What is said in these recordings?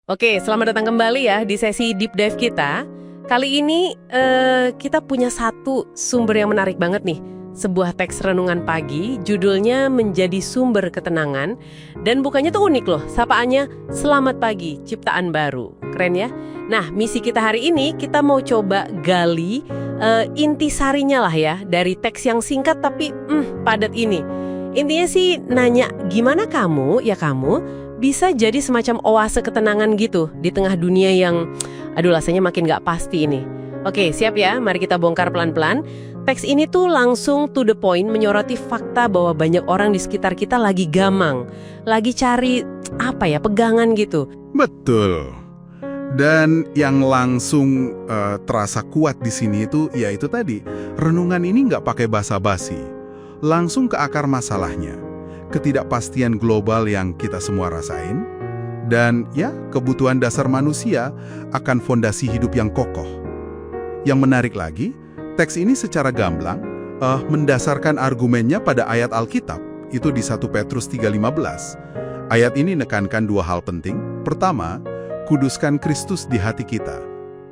Oke, selamat datang kembali ya di sesi deep dive kita. Kali ini kita punya satu sumber yang menarik banget nih. Sebuah teks renungan pagi, judulnya Menjadi Sumber Ketenangan. Dan bukannya tuh unik loh, sapaannya Selamat Pagi, Ciptaan Baru. Keren ya? Nah, misi kita hari ini, kita mau coba gali intisarinya lah ya, dari teks yang singkat tapi padat ini. Intinya sih nanya, gimana kamu bisa jadi semacam oase ketenangan gitu di tengah dunia yang, rasanya makin gak pasti ini. Oke, siap ya? Mari kita bongkar pelan-pelan. Teks ini tuh langsung to the point menyoroti fakta bahwa banyak orang di sekitar kita lagi gamang, lagi cari, pegangan gitu. Betul. Dan yang langsung terasa kuat di sini itu, yaitu tadi, renungan ini nggak pakai basa-basi. Langsung ke akar masalahnya. Ketidakpastian global yang kita semua rasain, dan ya, kebutuhan dasar manusia akan fondasi hidup yang kokoh. Yang menarik lagi, teks ini secara gamblang mendasarkan argumennya pada ayat Alkitab, itu di 1 Petrus 3:15. Ayat ini menekankan dua hal penting. Pertama, kuduskan Kristus di hati kita.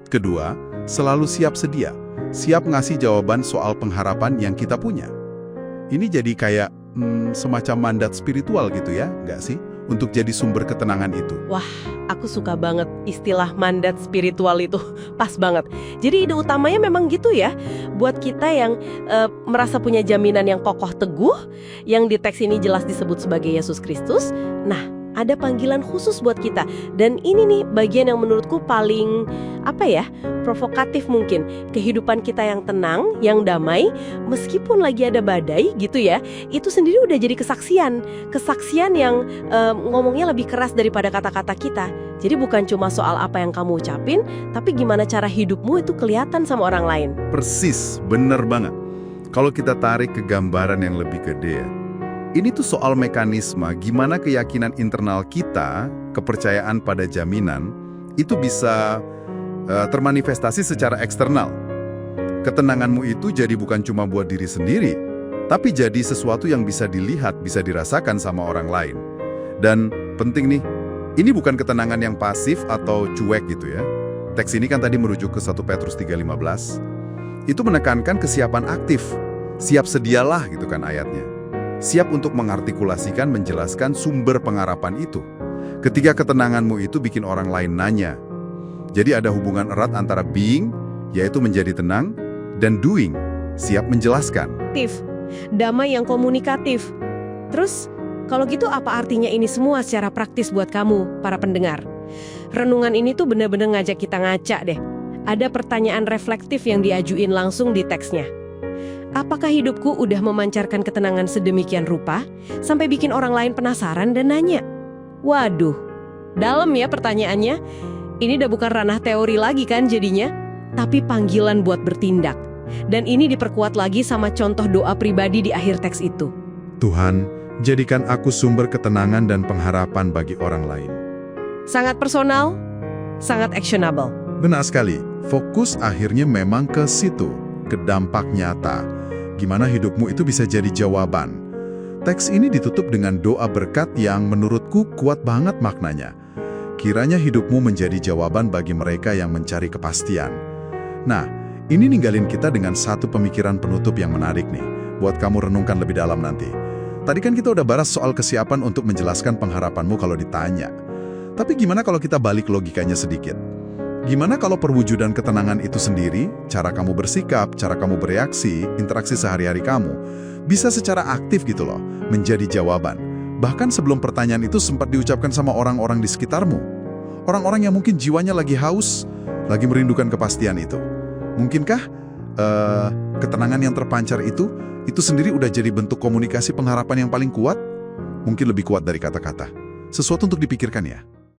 Kedua, selalu siap sedia, siap ngasih jawaban soal pengharapan yang kita punya. Ini jadi kayak semacam mandat spiritual gitu ya, nggak sih? Untuk jadi sumber ketenangan itu. Wah, aku suka banget istilah mandat spiritual itu, pas banget. Jadi ide utamanya memang gitu ya, buat kita yang merasa punya jaminan yang kokoh teguh, yang di teks ini jelas disebut sebagai Yesus Kristus. Nah, ada panggilan khusus buat kita. Dan ini nih bagian yang menurutku paling, provokatif mungkin. Kehidupan kita yang tenang, yang damai, meskipun lagi ada badai gitu ya, itu sendiri udah jadi kesaksian. Kesaksian yang ngomongnya lebih keras daripada kata-kata kita. Jadi bukan cuma soal apa yang kamu ucapin, tapi gimana cara hidupmu itu kelihatan sama orang lain. Persis, bener banget. Kalau kita tarik ke gambaran yang lebih gede ya, ini tuh soal mekanisme gimana keyakinan internal kita, kepercayaan pada jaminan, itu bisa termanifestasi secara eksternal. Ketenanganmu itu jadi bukan cuma buat diri sendiri, tapi jadi sesuatu yang bisa dilihat, bisa dirasakan sama orang lain. Dan penting nih, ini bukan ketenangan yang pasif atau cuek gitu ya. Teks ini kan tadi merujuk ke 1 Petrus 3:15. Itu menekankan kesiapan aktif. Siap sedialah gitu kan ayatnya. Siap untuk mengartikulasikan, menjelaskan sumber pengharapan itu. Ketika ketenanganmu itu bikin orang lain nanya. Jadi ada hubungan erat antara being, yaitu menjadi tenang, dan doing, siap menjelaskan. Damai yang komunikatif. Terus, kalau gitu apa artinya ini semua secara praktis buat kamu, para pendengar? Renungan ini tuh benar-benar ngajak kita ngaca deh. Ada pertanyaan reflektif yang diajuin langsung di teksnya. Apakah hidupku udah memancarkan ketenangan sedemikian rupa, sampai bikin orang lain penasaran dan nanya? Waduh, dalam ya pertanyaannya. Ini udah bukan ranah teori lagi kan jadinya, tapi panggilan buat bertindak. Dan ini diperkuat lagi sama contoh doa pribadi di akhir teks itu. Tuhan, jadikan aku sumber ketenangan dan pengharapan bagi orang lain. Sangat personal, sangat actionable. Benar sekali, fokus akhirnya memang ke situ, ke dampak nyata. Gimana hidupmu itu bisa jadi jawaban. Teks ini ditutup dengan doa berkat yang menurutku kuat banget maknanya. Kiranya hidupmu menjadi jawaban bagi mereka yang mencari kepastian. Nah, ini ninggalin kita dengan satu pemikiran penutup yang menarik nih, buat kamu renungkan lebih dalam nanti. Tadi kan kita udah bahas soal kesiapan untuk menjelaskan pengharapanmu kalau ditanya. Tapi gimana kalau kita balik logikanya sedikit? Gimana kalau perwujudan ketenangan itu sendiri, cara kamu bersikap, cara kamu bereaksi, interaksi sehari-hari kamu, bisa secara aktif gitu loh, menjadi jawaban. Bahkan sebelum pertanyaan itu sempat diucapkan sama orang-orang di sekitarmu. Orang-orang yang mungkin jiwanya lagi haus, lagi merindukan kepastian itu. Mungkinkah ketenangan yang terpancar itu sendiri udah jadi bentuk komunikasi pengharapan yang paling kuat? Mungkin lebih kuat dari kata-kata. Sesuatu untuk dipikirkan ya.